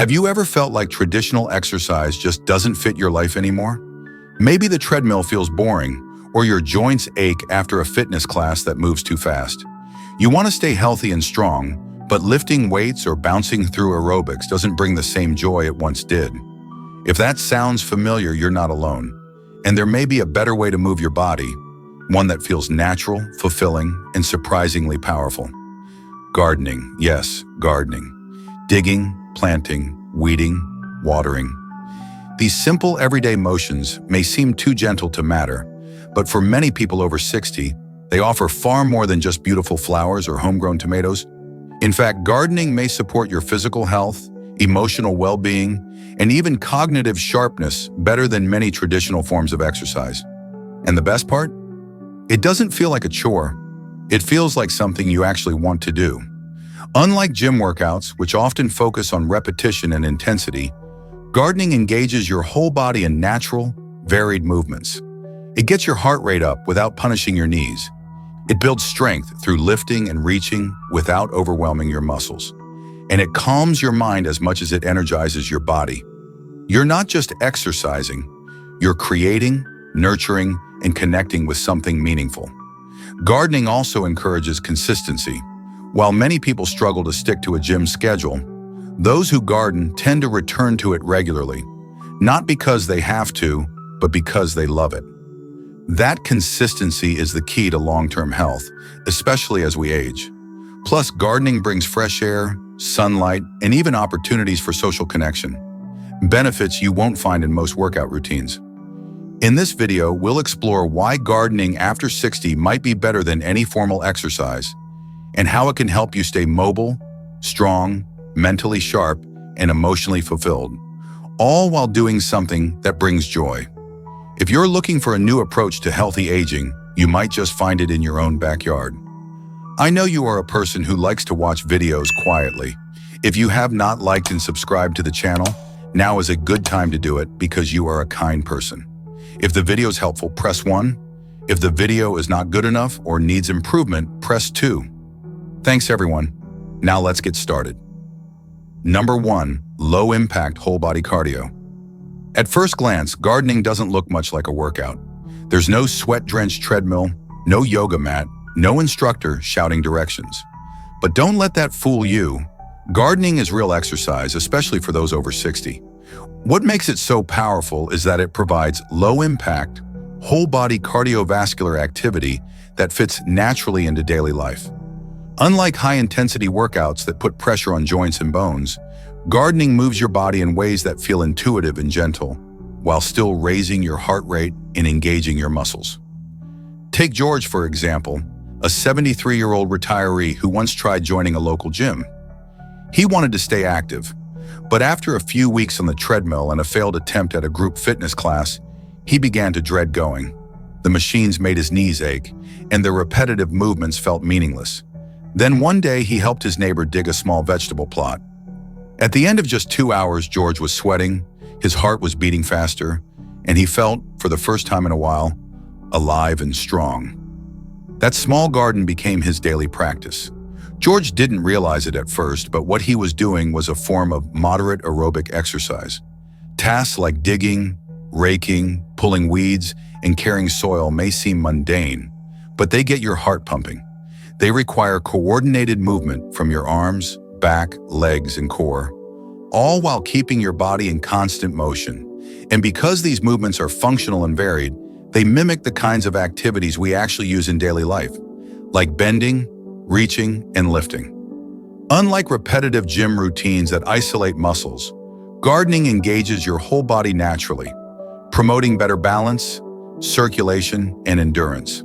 Have you ever felt like traditional exercise just doesn't fit your life anymore? Maybe the treadmill feels boring, or your joints ache after a fitness class that moves too fast. You want to stay healthy and strong, but lifting weights or bouncing through aerobics doesn't bring the same joy it once did. If that sounds familiar, you're not alone. And there may be a better way to move your body, one that feels natural, fulfilling, and surprisingly powerful. Gardening, yes, gardening. Digging, planting, weeding, watering. These simple everyday motions may seem too gentle to matter, but for many people over 60, they offer far more than just beautiful flowers or homegrown tomatoes. In fact, gardening may support your physical health, emotional well-being, and even cognitive sharpness better than many traditional forms of exercise. And the best part? It doesn't feel like a chore. It feels like something you actually want to do. Unlike gym workouts, which often focus on repetition and intensity, gardening engages your whole body in natural, varied movements. It gets your heart rate up without punishing your knees. It builds strength through lifting and reaching without overwhelming your muscles. And it calms your mind as much as it energizes your body. You're not just exercising, you're creating, nurturing, and connecting with something meaningful. Gardening also encourages consistency. While many people struggle to stick to a gym schedule, those who garden tend to return to it regularly, not because they have to, but because they love it. That consistency is the key to long-term health, especially as we age. Plus, gardening brings fresh air, sunlight, and even opportunities for social connection, benefits you won't find in most workout routines. In this video, we'll explore why gardening after 60 might be better than any formal exercise, and how it can help you stay mobile, strong, mentally sharp, and emotionally fulfilled, all while doing something that brings joy. If you're looking for a new approach to healthy aging, you might just find it in your own backyard. I know you are a person who likes to watch videos quietly. If you have not liked and subscribed to the channel, now is a good time to do it because you are a kind person. If the video is helpful, press 1. If the video is not good enough or needs improvement, press 2. Thanks everyone. Now let's get started. Number 1, low-impact whole-body cardio. At first glance, gardening doesn't look much like a workout. There's no sweat-drenched treadmill, no yoga mat, no instructor shouting directions. But don't let that fool you. Gardening is real exercise, especially for those over 60. What makes it so powerful is that it provides low-impact, whole-body cardiovascular activity that fits naturally into daily life. Unlike high-intensity workouts that put pressure on joints and bones, gardening moves your body in ways that feel intuitive and gentle, while still raising your heart rate and engaging your muscles. Take George, for example, a 73-year-old retiree who once tried joining a local gym. He wanted to stay active, but after a few weeks on the treadmill and a failed attempt at a group fitness class, he began to dread going. The machines made his knees ache, and the repetitive movements felt meaningless. Then one day, he helped his neighbor dig a small vegetable plot. At the end of just 2 hours, George was sweating, his heart was beating faster, and he felt, for the first time in a while, alive and strong. That small garden became his daily practice. George didn't realize it at first, but what he was doing was a form of moderate aerobic exercise. Tasks like digging, raking, pulling weeds, and carrying soil may seem mundane, but they get your heart pumping. They require coordinated movement from your arms, back, legs, and core, all while keeping your body in constant motion. And because these movements are functional and varied, they mimic the kinds of activities we actually use in daily life, like bending, reaching, and lifting. Unlike repetitive gym routines that isolate muscles, gardening engages your whole body naturally, promoting better balance, circulation, and endurance.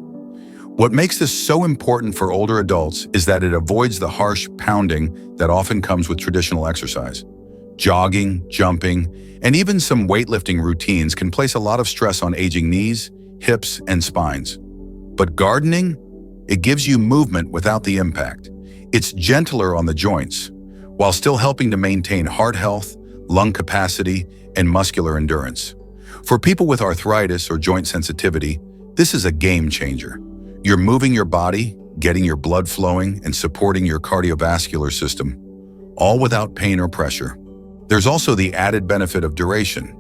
What makes this so important for older adults is that it avoids the harsh pounding that often comes with traditional exercise. Jogging, jumping, and even some weightlifting routines can place a lot of stress on aging knees, hips, and spines. But gardening, it gives you movement without the impact. It's gentler on the joints, while still helping to maintain heart health, lung capacity, and muscular endurance. For people with arthritis or joint sensitivity, this is a game changer. You're moving your body, getting your blood flowing, and supporting your cardiovascular system, all without pain or pressure. There's also the added benefit of duration.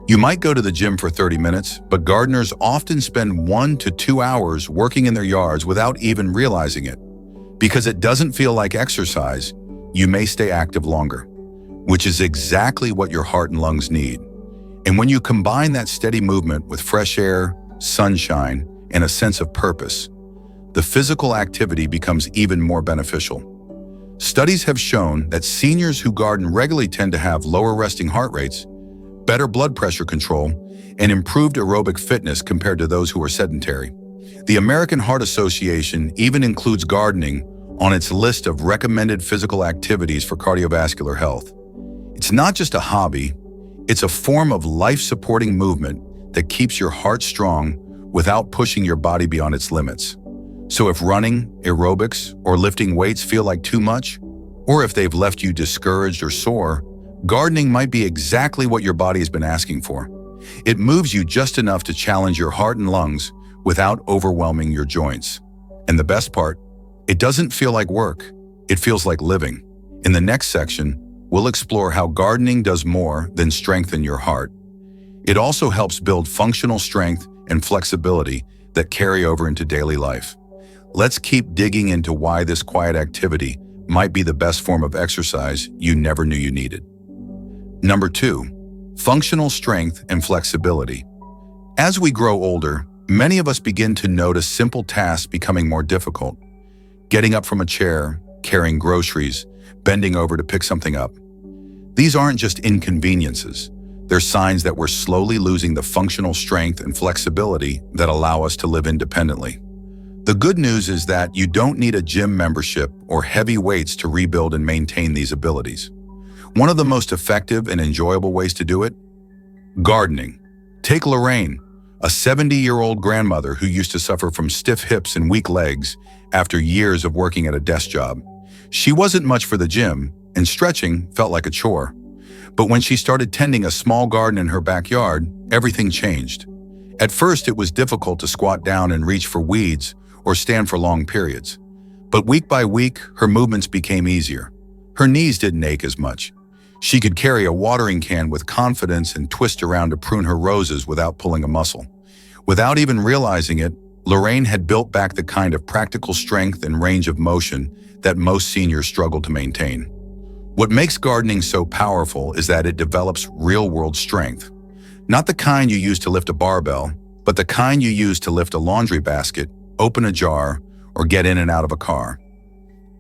You might go to the gym for 30 minutes, but gardeners often spend 1 to 2 hours working in their yards without even realizing it. Because it doesn't feel like exercise, you may stay active longer, which is exactly what your heart and lungs need. And when you combine that steady movement with fresh air, sunshine, and a sense of purpose, the physical activity becomes even more beneficial. Studies have shown that seniors who garden regularly tend to have lower resting heart rates, better blood pressure control, and improved aerobic fitness compared to those who are sedentary. The American Heart Association even includes gardening on its list of recommended physical activities for cardiovascular health. It's not just a hobby, it's a form of life-supporting movement that keeps your heart strong without pushing your body beyond its limits. So if running, aerobics, or lifting weights feel like too much, or if they've left you discouraged or sore, gardening might be exactly what your body has been asking for. It moves you just enough to challenge your heart and lungs without overwhelming your joints. And the best part, it doesn't feel like work, it feels like living. In the next section, we'll explore how gardening does more than strengthen your heart. It also helps build functional strength and flexibility that carry over into daily life. Let's keep digging into why this quiet activity might be the best form of exercise you never knew you needed. Number 2, functional strength and flexibility. As we grow older, many of us begin to notice simple tasks becoming more difficult. Getting up from a chair, carrying groceries, bending over to pick something up. These aren't just inconveniences. They're signs that we're slowly losing the functional strength and flexibility that allow us to live independently. The good news is that you don't need a gym membership or heavy weights to rebuild and maintain these abilities. One of the most effective and enjoyable ways to do it? Gardening. Take Lorraine, a 70-year-old grandmother who used to suffer from stiff hips and weak legs after years of working at a desk job. She wasn't much for the gym, and stretching felt like a chore. But when she started tending a small garden in her backyard, everything changed. At first, it was difficult to squat down and reach for weeds or stand for long periods. But week by week, her movements became easier. Her knees didn't ache as much. She could carry a watering can with confidence and twist around to prune her roses without pulling a muscle. Without even realizing it, Lorraine had built back the kind of practical strength and range of motion that most seniors struggle to maintain. What makes gardening so powerful is that it develops real-world strength. Not the kind you use to lift a barbell, but the kind you use to lift a laundry basket, open a jar, or get in and out of a car.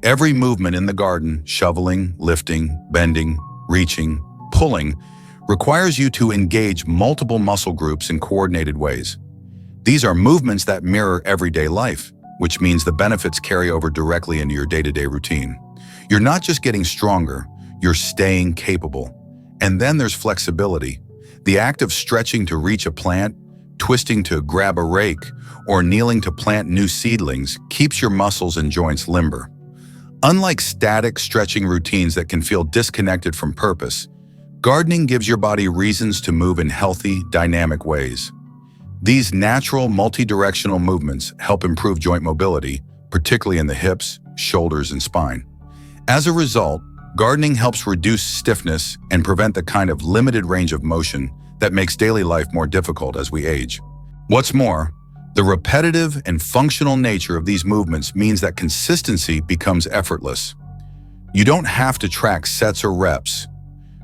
Every movement in the garden, shoveling, lifting, bending, reaching, pulling, requires you to engage multiple muscle groups in coordinated ways. These are movements that mirror everyday life, which means the benefits carry over directly into your day-to-day routine. You're not just getting stronger, you're staying capable. And then there's flexibility. The act of stretching to reach a plant, twisting to grab a rake, or kneeling to plant new seedlings keeps your muscles and joints limber. Unlike static stretching routines that can feel disconnected from purpose, gardening gives your body reasons to move in healthy, dynamic ways. These natural, multi-directional movements help improve joint mobility, particularly in the hips, shoulders, and spine. As a result, gardening helps reduce stiffness and prevent the kind of limited range of motion that makes daily life more difficult as we age. What's more, the repetitive and functional nature of these movements means that consistency becomes effortless. You don't have to track sets or reps.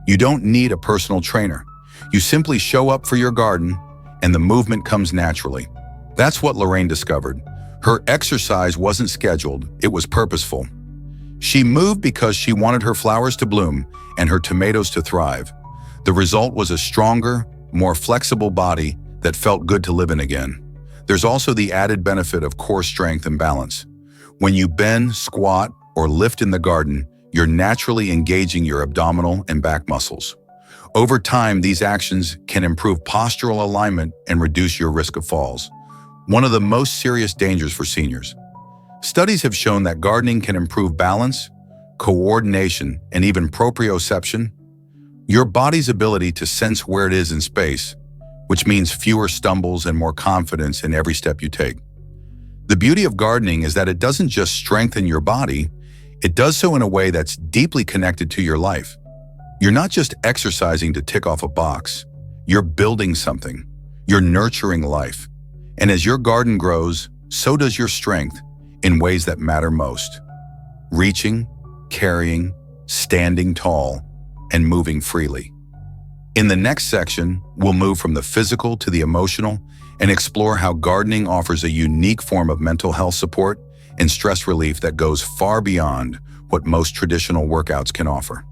You don't need a personal trainer. You simply show up for your garden, and the movement comes naturally. That's what Lorraine discovered. Her exercise wasn't scheduled, it was purposeful. She moved because she wanted her flowers to bloom and her tomatoes to thrive. The result was a stronger, more flexible body that felt good to live in again. There's also the added benefit of core strength and balance. When you bend, squat, or lift in the garden, you're naturally engaging your abdominal and back muscles. Over time, these actions can improve postural alignment and reduce your risk of falls, one of the most serious dangers for seniors. Studies have shown that gardening can improve balance, coordination, and even proprioception, your body's ability to sense where it is in space, which means fewer stumbles and more confidence in every step you take. The beauty of gardening is that it doesn't just strengthen your body, it does so in a way that's deeply connected to your life. You're not just exercising to tick off a box. You're building something. You're nurturing life. And as your garden grows, so does your strength in ways that matter most. Reaching, carrying, standing tall, and moving freely. In the next section, we'll move from the physical to the emotional and explore how gardening offers a unique form of mental health support and stress relief that goes far beyond what most traditional workouts can offer.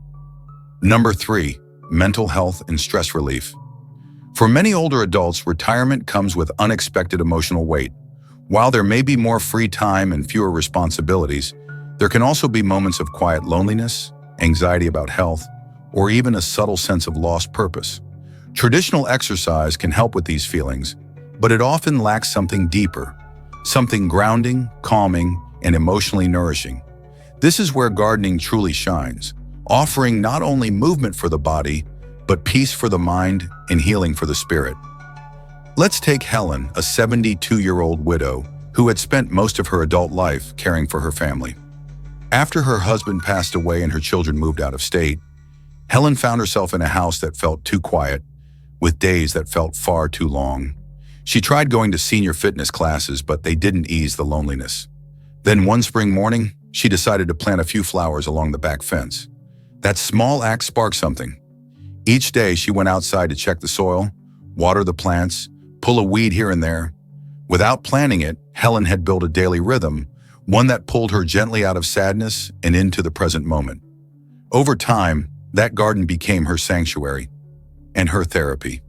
Number 3, mental health and stress relief. For many older adults, retirement comes with unexpected emotional weight. While there may be more free time and fewer responsibilities, there can also be moments of quiet loneliness, anxiety about health, or even a subtle sense of lost purpose. Traditional exercise can help with these feelings, but it often lacks something deeper, something grounding, calming, and emotionally nourishing. This is where gardening truly shines, offering not only movement for the body, but peace for the mind and healing for the spirit. Let's take Helen, a 72-year-old widow who had spent most of her adult life caring for her family. After her husband passed away and her children moved out of state, Helen found herself in a house that felt too quiet, with days that felt far too long. She tried going to senior fitness classes, but they didn't ease the loneliness. Then one spring morning, she decided to plant a few flowers along the back fence. That small act sparked something. Each day, she went outside to check the soil, water the plants, pull a weed here and there. Without planning it, Helen had built a daily rhythm, one that pulled her gently out of sadness and into the present moment. Over time, that garden became her sanctuary and her therapy.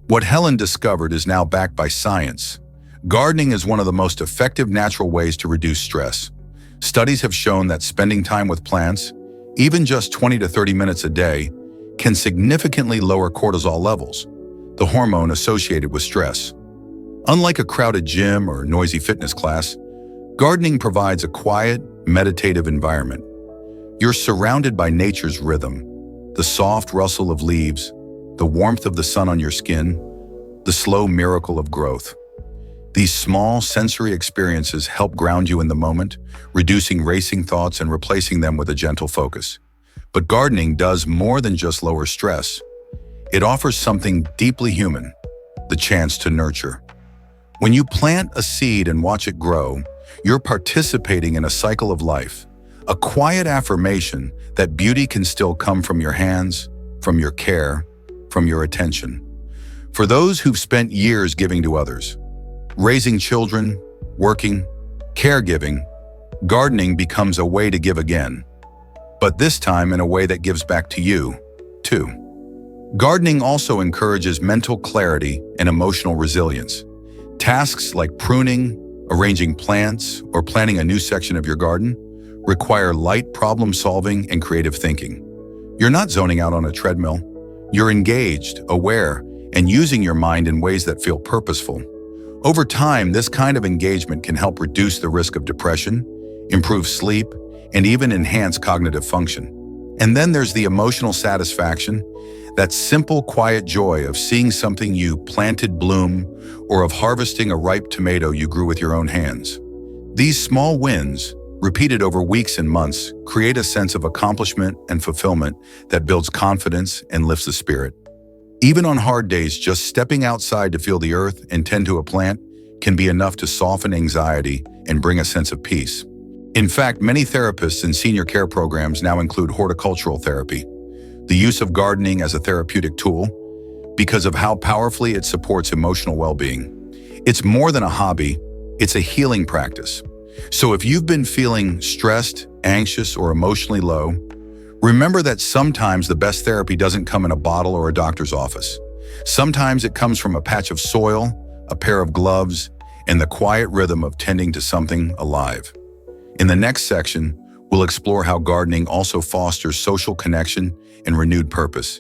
What Helen discovered is now backed by science. Gardening is one of the most effective natural ways to reduce stress. Studies have shown that spending time with plants, even just 20 to 30 minutes a day, can significantly lower cortisol levels, the hormone associated with stress. Unlike a crowded gym or noisy fitness class, gardening provides a quiet, meditative environment. You're surrounded by nature's rhythm, the soft rustle of leaves, the warmth of the sun on your skin, the slow miracle of growth. These small sensory experiences help ground you in the moment, reducing racing thoughts and replacing them with a gentle focus. But gardening does more than just lower stress. It offers something deeply human, the chance to nurture. When you plant a seed and watch it grow, you're participating in a cycle of life, a quiet affirmation that beauty can still come from your hands, from your care, from your attention. For those who've spent years giving to others, raising children, working, caregiving, gardening becomes a way to give again, but this time in a way that gives back to you, too. Gardening also encourages mental clarity and emotional resilience. Tasks like pruning, arranging plants, or planting a new section of your garden require light problem-solving and creative thinking. You're not zoning out on a treadmill. You're engaged, aware, and using your mind in ways that feel purposeful. Over time, this kind of engagement can help reduce the risk of depression, improve sleep, and even enhance cognitive function. And then there's the emotional satisfaction, that simple, quiet joy of seeing something you planted bloom or of harvesting a ripe tomato you grew with your own hands. These small wins, repeated over weeks and months, create a sense of accomplishment and fulfillment that builds confidence and lifts the spirit. Even on hard days, just stepping outside to feel the earth and tend to a plant can be enough to soften anxiety and bring a sense of peace. In fact, many therapists and senior care programs now include horticultural therapy, the use of gardening as a therapeutic tool, because of how powerfully it supports emotional well-being. It's more than a hobby, it's a healing practice. So if you've been feeling stressed, anxious, or emotionally low, remember that sometimes the best therapy doesn't come in a bottle or a doctor's office. Sometimes it comes from a patch of soil, a pair of gloves, and the quiet rhythm of tending to something alive. In the next section, we'll explore how gardening also fosters social connection and renewed purpose,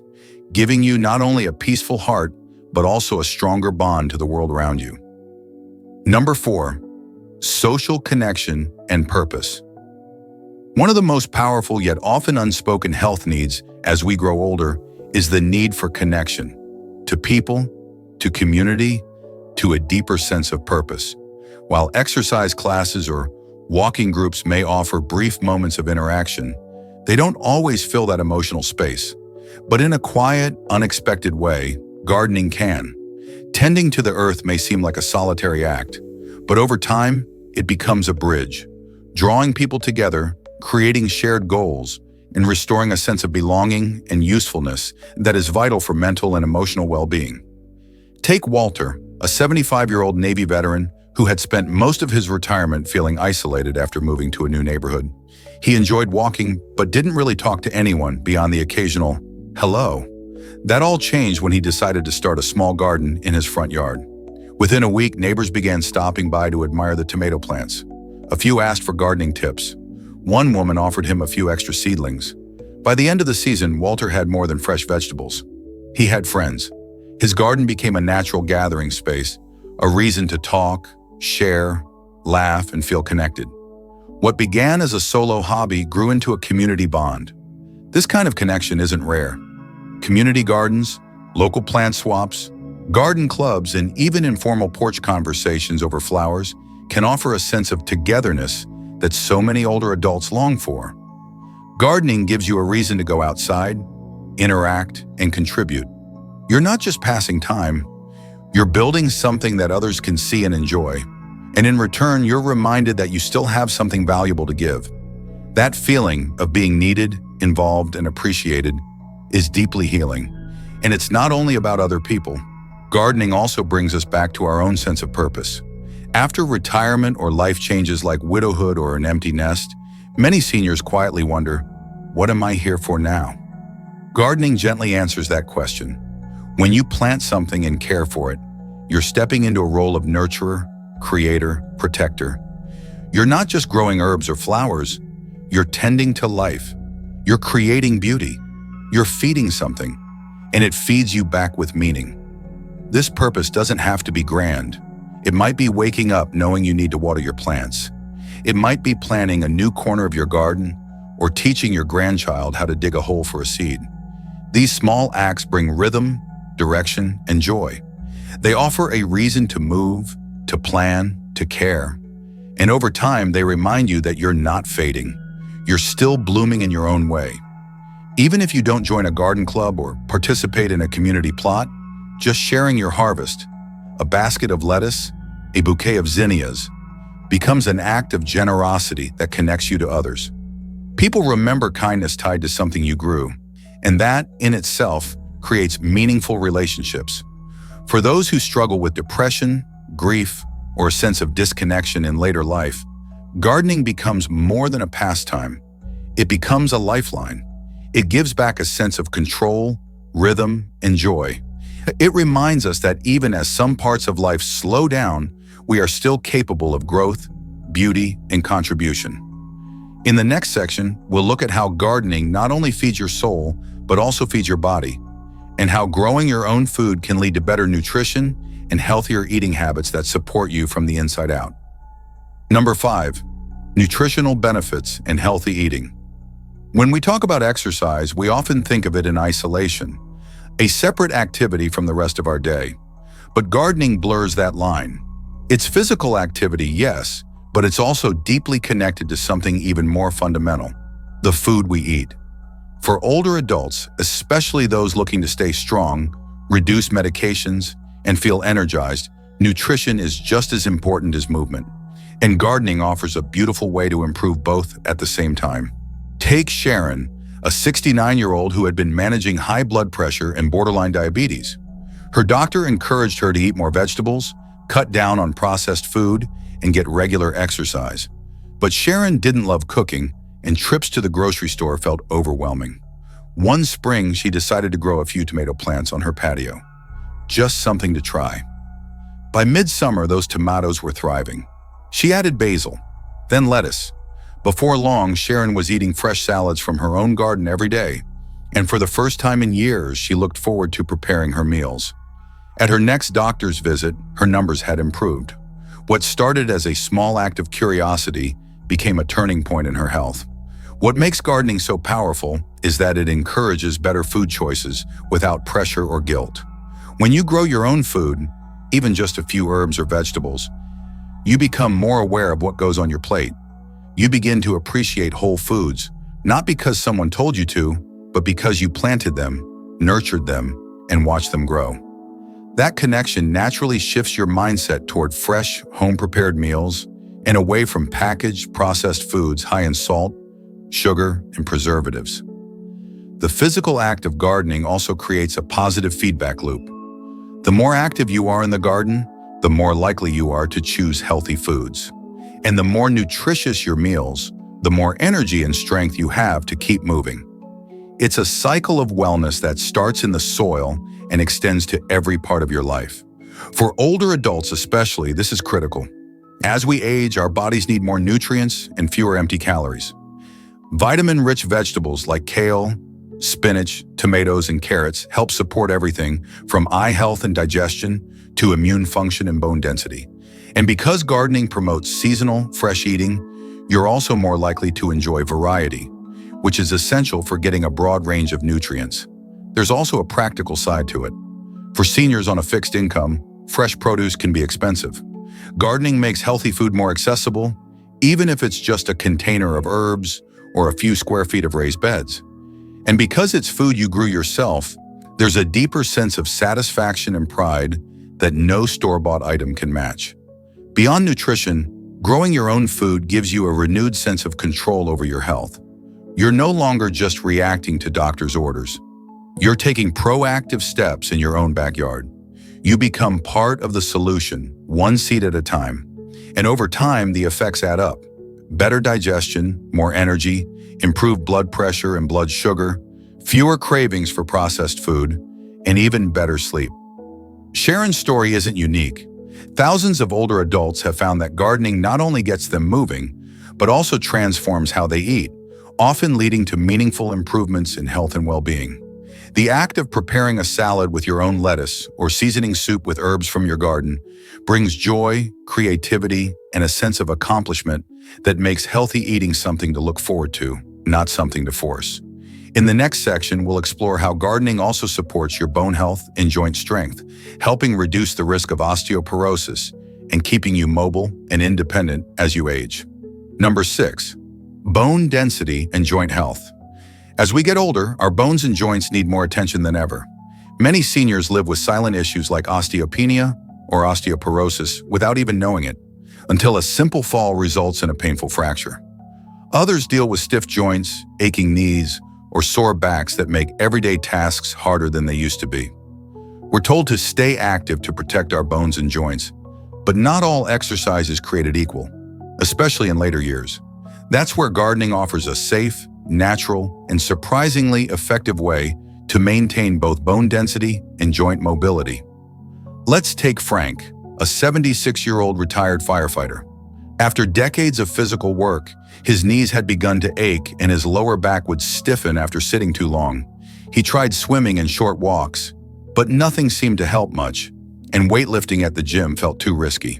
giving you not only a peaceful heart, but also a stronger bond to the world around you. Number 4, social connection and purpose. One of the most powerful yet often unspoken health needs as we grow older is the need for connection, to people, to community, to a deeper sense of purpose. While exercise classes or walking groups may offer brief moments of interaction, they don't always fill that emotional space. But in a quiet, unexpected way, gardening can. Tending to the earth may seem like a solitary act, but over time, it becomes a bridge, drawing people together, creating shared goals, and restoring a sense of belonging and usefulness that is vital for mental and emotional well-being. Take Walter, a 75-year-old Navy veteran who had spent most of his retirement feeling isolated after moving to a new neighborhood. He enjoyed walking, but didn't really talk to anyone beyond the occasional hello. That all changed when he decided to start a small garden in his front yard. Within a week, neighbors began stopping by to admire the tomato plants. A few asked for gardening tips. One woman offered him a few extra seedlings. By the end of the season, Walter had more than fresh vegetables. He had friends. His garden became a natural gathering space, a reason to talk, share, laugh, and feel connected. What began as a solo hobby grew into a community bond. This kind of connection isn't rare. Community gardens, local plant swaps, garden clubs, and even informal porch conversations over flowers can offer a sense of togetherness that so many older adults long for. Gardening gives you a reason to go outside, interact, and contribute. You're not just passing time, you're building something that others can see and enjoy. And in return, you're reminded that you still have something valuable to give. That feeling of being needed, involved, and appreciated is deeply healing. And it's not only about other people. Gardening also brings us back to our own sense of purpose. After retirement or life changes like widowhood or an empty nest, many seniors quietly wonder, what am I here for now? Gardening gently answers that question. When you plant something and care for it, you're stepping into a role of nurturer, creator, protector. You're not just growing herbs or flowers, you're tending to life. You're creating beauty. You're feeding something, and it feeds you back with meaning. This purpose doesn't have to be grand. It might be waking up knowing you need to water your plants. It might be planting a new corner of your garden or teaching your grandchild how to dig a hole for a seed. These small acts bring rhythm, direction, and joy. They offer a reason to move, to plan, to care. And over time, they remind you that you're not fading. You're still blooming in your own way. Even if you don't join a garden club or participate in a community plot, just sharing your harvest, a basket of lettuce, a bouquet of zinnias, becomes an act of generosity that connects you to others. People remember kindness tied to something you grew, and that, in itself, creates meaningful relationships. For those who struggle with depression, grief, or a sense of disconnection in later life, gardening becomes more than a pastime. It becomes a lifeline. It gives back a sense of control, rhythm, and joy. It reminds us that even as some parts of life slow down, we are still capable of growth, beauty, and contribution. In the next section, we'll look at how gardening not only feeds your soul, but also feeds your body, and how growing your own food can lead to better nutrition and healthier eating habits that support you from the inside out. Number 5, nutritional benefits and healthy eating. When we talk about exercise, we often think of it in isolation, a separate activity from the rest of our day. But gardening blurs that line. It's physical activity, yes, but it's also deeply connected to something even more fundamental, the food we eat. For older adults, especially those looking to stay strong, reduce medications, and feel energized, nutrition is just as important as movement. And gardening offers a beautiful way to improve both at the same time. Take Sharon, a 69-year-old who had been managing high blood pressure and borderline diabetes. Her doctor encouraged her to eat more vegetables, cut down on processed food, and get regular exercise. But Sharon didn't love cooking, and trips to the grocery store felt overwhelming. One spring, she decided to grow a few tomato plants on her patio. Just something to try. By midsummer, those tomatoes were thriving. She added basil, then lettuce. Before long, Sharon was eating fresh salads from her own garden every day, and for the first time in years, she looked forward to preparing her meals. At her next doctor's visit, her numbers had improved. What started as a small act of curiosity became a turning point in her health. What makes gardening so powerful is that it encourages better food choices without pressure or guilt. When you grow your own food, even just a few herbs or vegetables, you become more aware of what goes on your plate. You begin to appreciate whole foods, not because someone told you to, but because you planted them, nurtured them, and watched them grow. That connection naturally shifts your mindset toward fresh, home-prepared meals and away from packaged, processed foods high in salt, sugar, and preservatives. The physical act of gardening also creates a positive feedback loop. The more active you are in the garden, the more likely you are to choose healthy foods. And the more nutritious your meals, the more energy and strength you have to keep moving. It's a cycle of wellness that starts in the soil and extends to every part of your life. For older adults especially, this is critical. As we age, our bodies need more nutrients and fewer empty calories. Vitamin-rich vegetables like kale, spinach, tomatoes, and carrots help support everything from eye health and digestion to immune function and bone density. And because gardening promotes seasonal, fresh eating, you're also more likely to enjoy variety, which is essential for getting a broad range of nutrients. There's also a practical side to it. For seniors on a fixed income, fresh produce can be expensive. Gardening makes healthy food more accessible, even if it's just a container of herbs or a few square feet of raised beds. And because it's food you grew yourself, there's a deeper sense of satisfaction and pride that no store-bought item can match. Beyond nutrition, growing your own food gives you a renewed sense of control over your health. You're no longer just reacting to doctor's orders. You're taking proactive steps in your own backyard. You become part of the solution, one seed at a time. And over time, the effects add up. Better digestion, more energy, improved blood pressure and blood sugar, fewer cravings for processed food, and even better sleep. Sharon's story isn't unique. Thousands of older adults have found that gardening not only gets them moving, but also transforms how they eat, often leading to meaningful improvements in health and well-being. The act of preparing a salad with your own lettuce or seasoning soup with herbs from your garden brings joy, creativity, and a sense of accomplishment that makes healthy eating something to look forward to, not something to force. In the next section, we'll explore how gardening also supports your bone health and joint strength, helping reduce the risk of osteoporosis and keeping you mobile and independent as you age. Number 6, bone density and joint health. As we get older, our bones and joints need more attention than ever. Many seniors live with silent issues like osteopenia or osteoporosis without even knowing it, until a simple fall results in a painful fracture. Others deal with stiff joints, aching knees, or sore backs that make everyday tasks harder than they used to be. We're told to stay active to protect our bones and joints, but not all exercise is created equal, especially in later years. That's where gardening offers a safe, natural, and surprisingly effective way to maintain both bone density and joint mobility. Let's take Frank, a 76-year-old retired firefighter. After decades of physical work, his knees had begun to ache and his lower back would stiffen after sitting too long. He tried swimming and short walks, but nothing seemed to help much, and weightlifting at the gym felt too risky.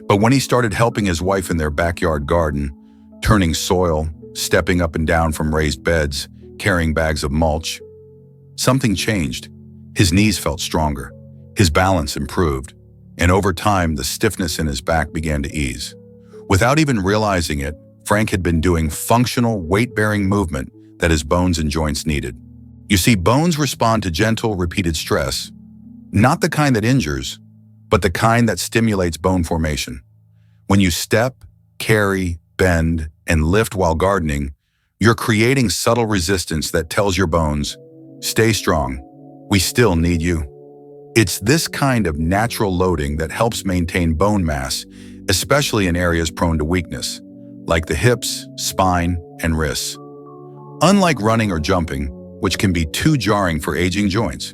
But when he started helping his wife in their backyard garden, turning soil, stepping up and down from raised beds, carrying bags of mulch, something changed. His knees felt stronger, his balance improved, and over time the stiffness in his back began to ease. Without even realizing it, Frank had been doing functional, weight-bearing movement that his bones and joints needed. You see, bones respond to gentle, repeated stress, not the kind that injures, but the kind that stimulates bone formation. When you step, carry, bend, and lift while gardening, you're creating subtle resistance that tells your bones, stay strong, we still need you. It's this kind of natural loading that helps maintain bone mass, especially in areas prone to weakness, like the hips, spine, and wrists. Unlike running or jumping, which can be too jarring for aging joints,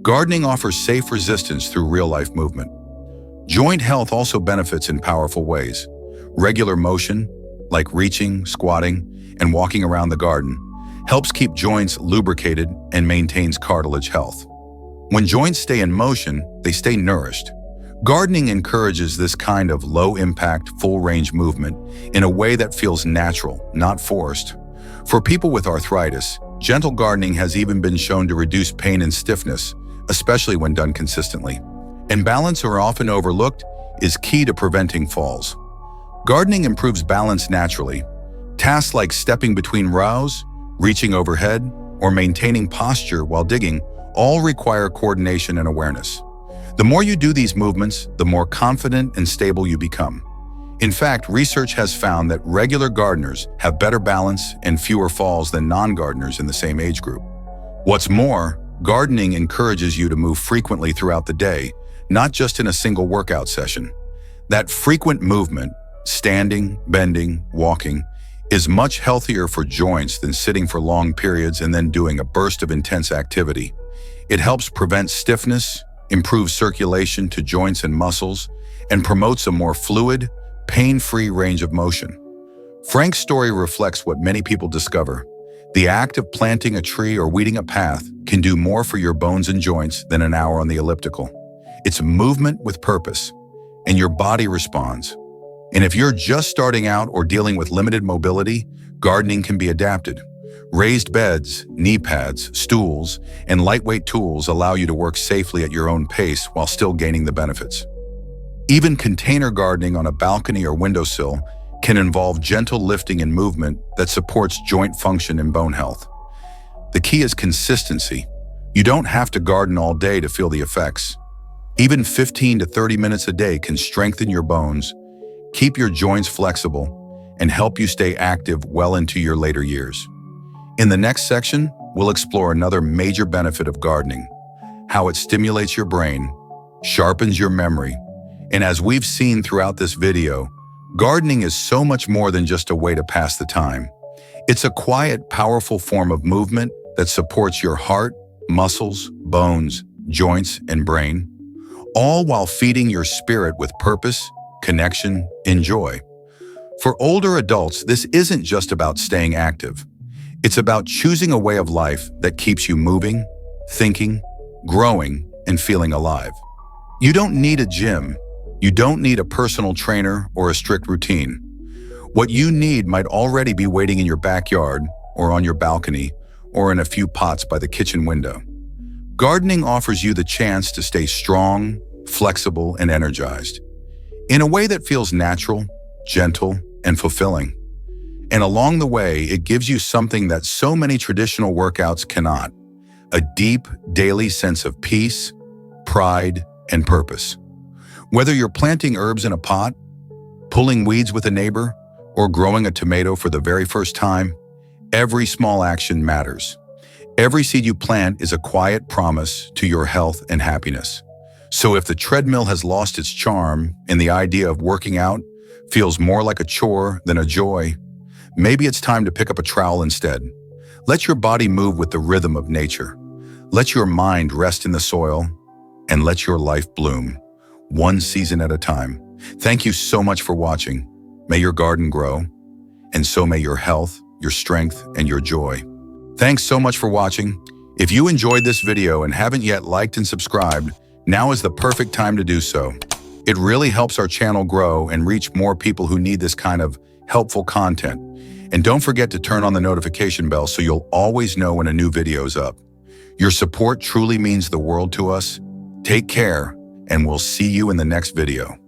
gardening offers safe resistance through real-life movement. Joint health also benefits in powerful ways. Regular motion, like reaching, squatting, and walking around the garden, helps keep joints lubricated and maintains cartilage health. When joints stay in motion, they stay nourished. Gardening encourages this kind of low-impact, full-range movement in a way that feels natural, not forced. For people with arthritis, gentle gardening has even been shown to reduce pain and stiffness, especially when done consistently. And balance, or often overlooked, is key to preventing falls. Gardening improves balance naturally. Tasks like stepping between rows, reaching overhead, or maintaining posture while digging all require coordination and awareness. The more you do these movements, the more confident and stable you become. In fact, research has found that regular gardeners have better balance and fewer falls than non-gardeners in the same age group. What's more, gardening encourages you to move frequently throughout the day, not just in a single workout session. That frequent movement, standing, bending, walking, is much healthier for joints than sitting for long periods and then doing a burst of intense activity. It helps prevent stiffness, improves circulation to joints and muscles, and promotes a more fluid, pain-free range of motion. Frank's story reflects what many people discover. The act of planting a tree or weeding a path can do more for your bones and joints than an hour on the elliptical. It's a movement with purpose, and your body responds. And if you're just starting out or dealing with limited mobility, gardening can be adapted. Raised beds, knee pads, stools, and lightweight tools allow you to work safely at your own pace while still gaining the benefits. Even container gardening on a balcony or windowsill can involve gentle lifting and movement that supports joint function and bone health. The key is consistency. You don't have to garden all day to feel the effects. Even 15 to 30 minutes a day can strengthen your bones, keep your joints flexible, and help you stay active well into your later years. In the next section, we'll explore another major benefit of gardening: how it stimulates your brain, sharpens your memory, and as we've seen throughout this video, gardening is so much more than just a way to pass the time. It's a quiet, powerful form of movement that supports your heart, muscles, bones, joints, and brain, all while feeding your spirit with purpose, connection, and joy. For older adults, this isn't just about staying active. It's about choosing a way of life that keeps you moving, thinking, growing, and feeling alive. You don't need a gym. You don't need a personal trainer or a strict routine. What you need might already be waiting in your backyard or on your balcony or in a few pots by the kitchen window. Gardening offers you the chance to stay strong, flexible, and energized in a way that feels natural, gentle, and fulfilling. And along the way, it gives you something that so many traditional workouts cannot: a deep, daily sense of peace, pride, and purpose. Whether you're planting herbs in a pot, pulling weeds with a neighbor, or growing a tomato for the very first time, every small action matters. Every seed you plant is a quiet promise to your health and happiness. So if the treadmill has lost its charm and the idea of working out feels more like a chore than a joy, maybe it's time to pick up a trowel instead. Let your body move with the rhythm of nature. Let your mind rest in the soil, and let your life bloom, one season at a time. Thank you so much for watching. May your garden grow, and so may your health, your strength, and your joy. Thanks so much for watching. If you enjoyed this video and haven't yet liked and subscribed, now is the perfect time to do so. It really helps our channel grow and reach more people who need this kind of helpful content. And don't forget to turn on the notification bell so you'll always know when a new video is up. Your support truly means the world to us. Take care, and we'll see you in the next video.